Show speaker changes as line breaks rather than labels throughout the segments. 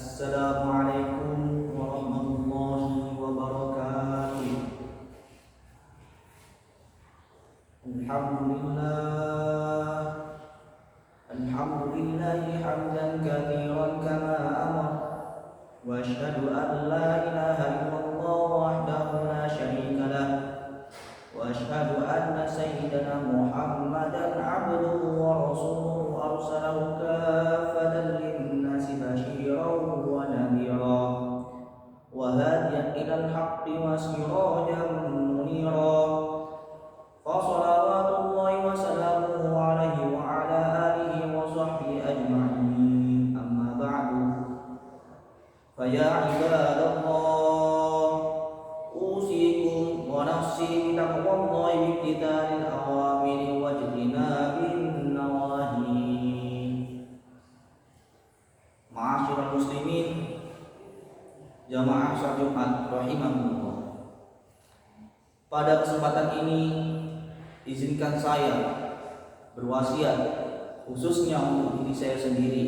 Assalamualaikum warahmatullahi wabarakatuh. Alhamdulillahi hamdan katsiran kama amara wa asyhadu an la ilaha illallah wahdahu la syarika lah wa asyhadu anna sayyidana Muhammadan abduhu wa rasuluhu arsalahu kaffatan lin-nasi basyiran wa nadhira wa hadiyan ilal haqqi wa sirajan munira. Fa shalawatullahi wa salamuhu alaihi wa ala alihi wa sahbihi ajma'in. Amma ba'du. Fa ya ibadallah, usikum wa nafsi bitaqwallahi bi'tidaril awamiri wa ijtinabin nawahi. Ma'asyiral muslimin, jamaah salat Jumat rahimakumullah. Pada kesempatan ini izinkan saya berwasiat khususnya untuk diri saya sendiri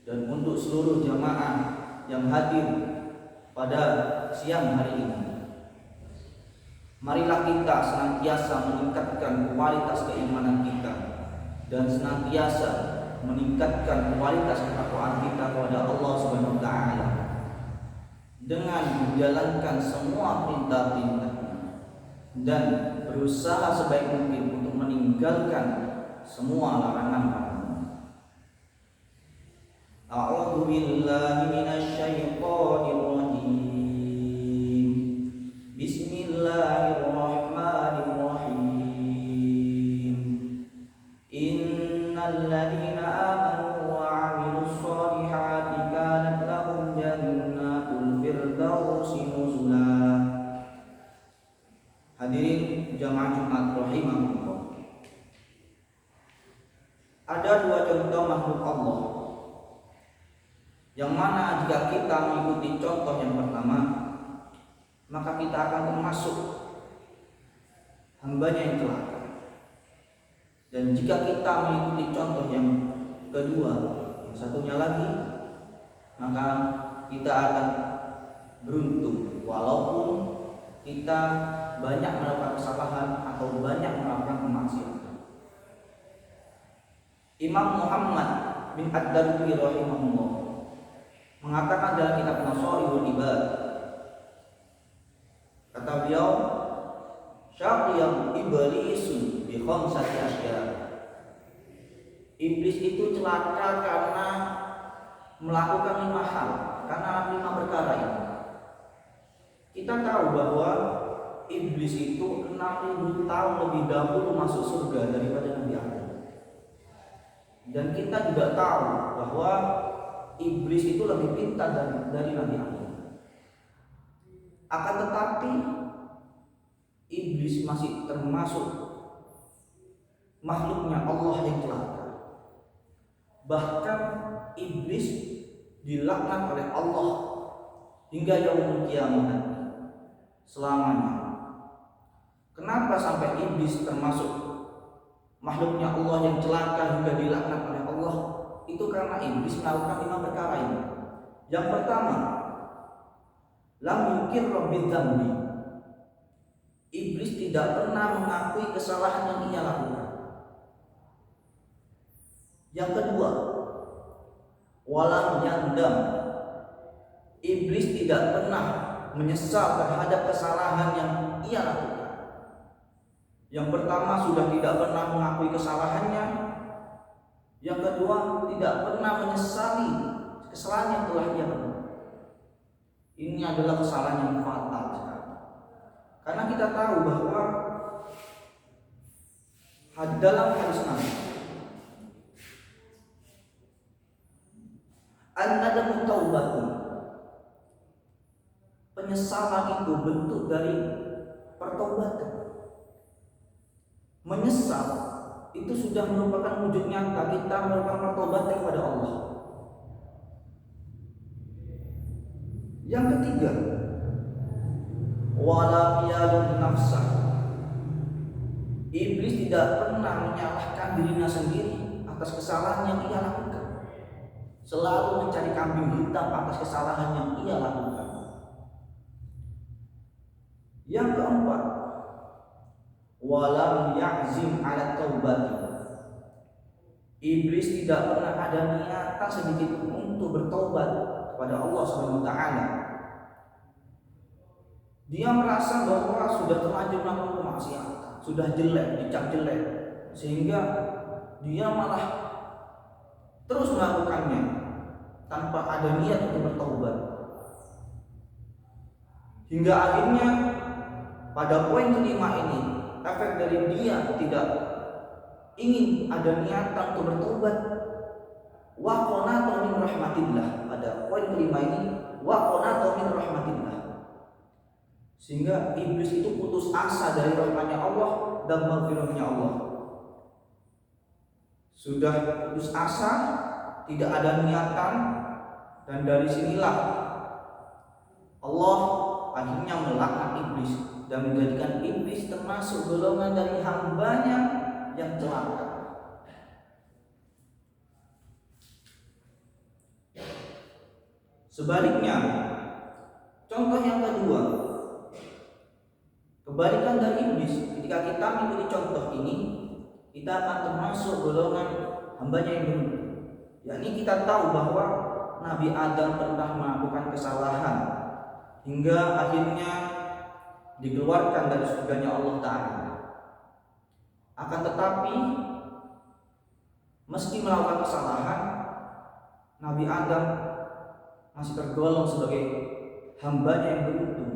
dan untuk seluruh jamaah yang hadir pada siang hari ini. Marilah kita senantiasa meningkatkan kualitas keimanan kita dan senantiasa meningkatkan kualitas ketakwaan kita kepada Allah Subhanahu wa taala dengan menjalankan semua perintah-perintah dan berusaha sebaik mungkin untuk meninggalkan semua larangan-larangan. A'udzu billahi minasy syaithanir rajim. Bismillahirrahmanirrahim. Innal ladzina amanu wa 'amilus shalihati kanat lahum jannatul firdausi nuzula. Hadirin jamaah Jumat rahimahullah. Ada dua contoh makhluk Allah yang mana jika kita mengikuti contoh yang pertama, maka kita akan termasuk hambanya yang celaka. Dan jika kita mengikuti contoh yang kedua, yang satunya lagi, maka kita akan beruntung walaupun kita banyak melakukan kesalahan atau banyak melakukan kemaksiatan. Imam Muhammad bin Ad-Darwi rahimahullah mengatakan dalam kitab Nasaihul Ibad, kata beliau, syaqiyam iblisu bi khamsati asya. Iblis itu celaka karena melakukan 5 hal, karena 5 perkara ini. Kita tahu bahwa iblis itu 6.000 tahun lebih dahulu masuk surga daripada Nabi Adam. Dan kita juga tahu bahwa iblis itu lebih pintar dari Nabi Adam. Akan tetapi iblis masih termasuk makhluknya Allah yang celaka. Bahkan iblis dilaknat oleh Allah hingga yaumul qiyamah selamanya. Kenapa sampai iblis termasuk makhluknya Allah yang celaka hingga dilaknat oleh Allah? Itu karena iblis melakukan 5 perkara ini. Yang pertama, lam yukir rabbil dzambi. Iblis tidak pernah mengakui kesalahan yang ia lakukan. Yang kedua, walam yandam. Iblis tidak pernah menyesal terhadap kesalahan yang ia lakukan. Yang pertama, sudah tidak pernah mengakui kesalahannya. Yang kedua, tidak pernah menyesali kesalahan yang telah ia lakukan. Ini adalah kesalahan yang fatal sekali. Karena kita tahu bahwa dalam hadis Nabi, an-nadamu taubatun. Penyesalan itu bentuk dari pertobatan. Menyesal itu sudah merupakan wujud nyata kita melakukan pertobatan kepada Allah. Yang ketiga, wala yalun nafsa. Iblis tidak pernah menyalahkan dirinya sendiri atas kesalahan yang ia lakukan. selalu mencari kambing hitam atas kesalahan yang ia lakukan. Yang keempat, walam ya'zim ala taubati. Iblis tidak pernah ada niatan sedikit untuk bertobat kepada Allah Subhanahu wa taala. Dia merasa bahwa sudah terlanjur melakukan kemaksiatan, sudah jelek, dicap jelek, sehingga dia malah terus melakukannya tanpa ada niat untuk bertobat. Hingga akhirnya pada poin kelima ini, efek dari dia tidak ingin ada niatan untuk bertobat, wa qanatu min rahmatillah. Pada poin kelima ini, wa qanatu min rahmatillah, sehingga iblis itu putus asa dari rahmatnya Allah dan maghfirahnya Allah. Sudah putus asa, tidak ada niatan, dan dari sinilah Allah akhirnya melaknat iblis dan menjadikan iblis termasuk golongan dari hambanya yang celaka. Sebaliknya, contoh yang kedua, kebalikan dari iblis, ketika kita mengikuti contoh ini, kita akan termasuk golongan hambanya yang beruntung. Yakni kita tahu bahwa Nabi Adam pernah melakukan kesalahan hingga akhirnya dikeluarkan dari surganya Allah Ta'ala. Akan tetapi meski melakukan kesalahan, Nabi Adam masih tergolong sebagai hambanya yang beruntung.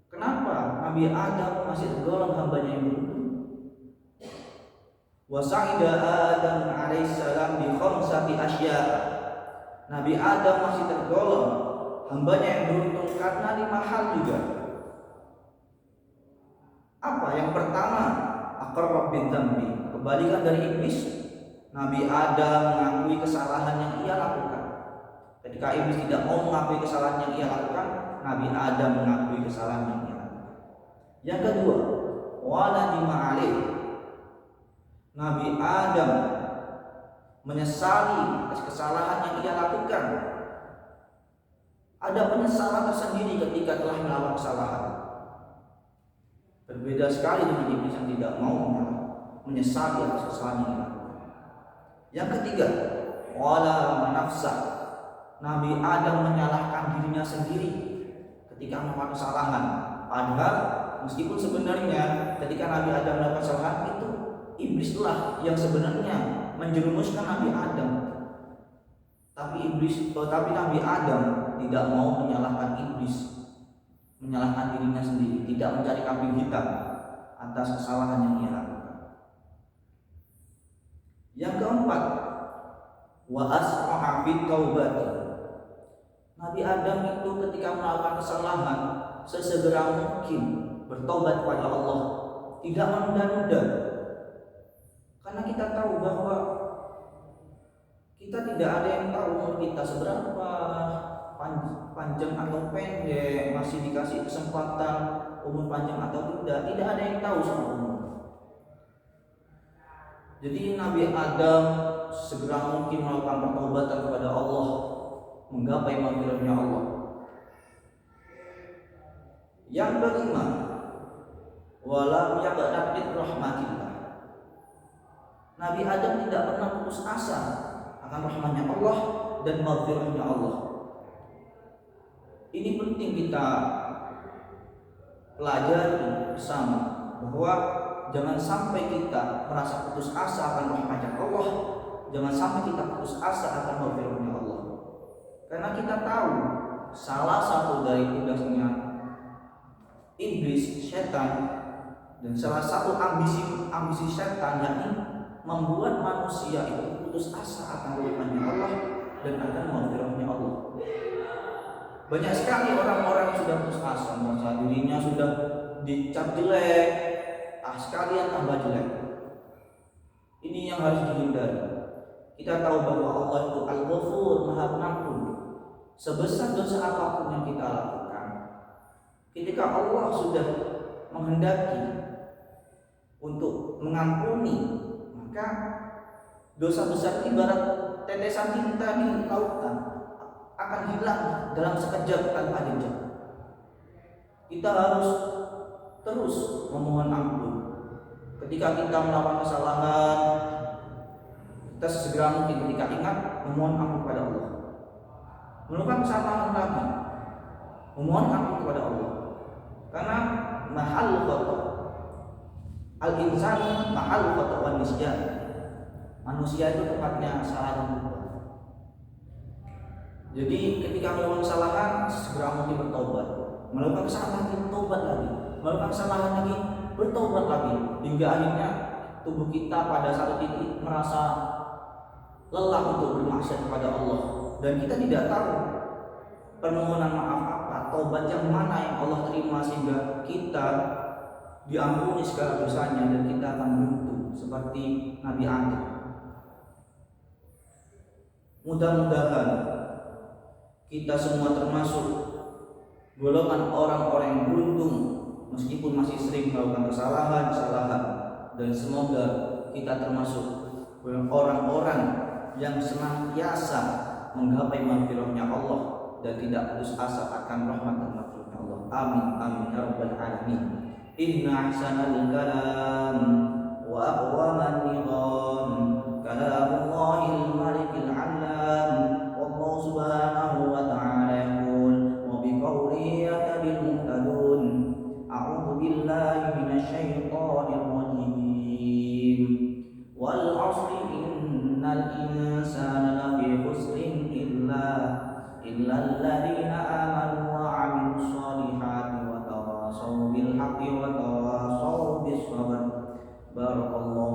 Kenapa Nabi Adam masih tergolong hambanya yang beruntung? Wa sa'ida Adam alaihissalam bi khamsati asya. Nabi Adam masih tergolong hambanya yang beruntung karena 5 hal juga. Apa? Yang pertama, aqarrab bidzambi. Kebalikan dari iblis, Nabi Adam mengakui kesalahan yang ia lakukan. Ketika iblis tidak mau mengakui kesalahan yang ia lakukan, Nabi Adam mengakui kesalahan yang ia lakukan. Yang kedua, wala dima'alih. Nabi Adam menyesali atas kesalahan yang ia lakukan. Ada penyesalan tersendiri ketika telah melakukan kesalahan. Berbeda sekali dengan iblis yang tidak mau menyesali atas kesalahan yang ia lakukan. Yang ketiga, wala nafsa. Nabi Adam menyalahkan dirinya sendiri ketika melakukan kesalahan. Padahal meskipun sebenarnya ketika Nabi Adam melakukan kesalahan itu iblislah yang sebenarnya menjerumuskan Nabi Adam. Tapi Nabi Adam tidak mau menyalahkan iblis, menyalahkan dirinya sendiri, tidak mencari kambing hitam atas kesalahan yang ia lakukan. Yang keempat, wa asra'a fi taubati. Nabi Adam itu ketika melakukan kesalahan sesegera mungkin bertobat kepada Allah, tidak menunda-nunda. Karena kita tahu bahwa kita tidak ada yang tahu umur kita seberapa, panjang atau pendek, masih dikasih kesempatan umur panjang atau tidak ada yang tahu soal umur. Jadi Nabi Adam segera mungkin melakukan pertobatan kepada Allah, menggapai maghfirahnya Allah. Yang kelima, walam yaqnat min rahmatillah. Nabi Adam tidak pernah putus asa akan rahmatnya Allah dan maghfirahnya Allah. Ini penting kita pelajari bersama, bahwa jangan sampai kita merasa putus asa akan rahmatnya Allah, jangan sampai kita putus asa akan maghfirahnya Allah. Karena kita tahu salah satu dari tugasnya iblis, setan, dan salah satu ambisi setan yakni membuat manusia itu putus asa akan rahmatnya Allah dan akan maghfirahnya Allah. Banyak sekali orang-orang yang sudah putus asa, merasa dirinya sudah dicap jelek, sekalian tambah jelek. Ini yang harus dihindari. Kita tahu bahwa Allah itu Al-Ghafur, Maha Pengampun. Sebesar dosa apapun yang kita lakukan, ketika Allah sudah menghendaki untuk mengampuni, maka dosa besar ibarat tetesan tinta di lautan akan hilang dalam sekejap tanpa jejak. Kita harus terus memohon ampun. Ketika kita melakukan kesalahan, kita segera mungkin ketika ingat memohon ampun kepada Allah. Melakukan kesalahan lagi, memohon ampun kepada Allah. Karena mahal khata al-insan mahal khata wan nisyan. Manusia itu tempatnya salah dan lupa. Jadi ketika melakukan kesalahan segera mungkin bertobat. Melakukan kesalahan lagi bertobat lagi. Melakukan kesalahan lagi bertobat lagi, hingga akhirnya tubuh kita pada satu titik merasa lelah untuk bermaksiat kepada Allah, dan kita tidak tahu permohonan maaf apa, taubat yang mana yang Allah terima sehingga kita diampuni segala dosanya dan kita akan beruntung seperti Nabi Adam. Mudah-mudahan kita semua termasuk golongan orang-orang yang beruntung meskipun masih sering melakukan kesalahan, dan semoga kita termasuk orang-orang yang senantiasa menggapai maghfirahnya Allah dan tidak putus asa akan rahmat dan maghfirahnya Allah. Amin amin ya rabbal alamin. Inna ahsanal kalam wa aqwaman nizam kalamullahil malikil alam. Wallahu subhanahu wa ta'ala yaqul wa biqawlihi yahtabil muhtadun. A'udzu billahi minasyaitonir rajim. Wal 'ashri innal insana lafi khusrin illa alladziina aamanu wa 'amilus shalihati wa tawassaw bil haqqi wa tawassaw bis sabr. Barakallahu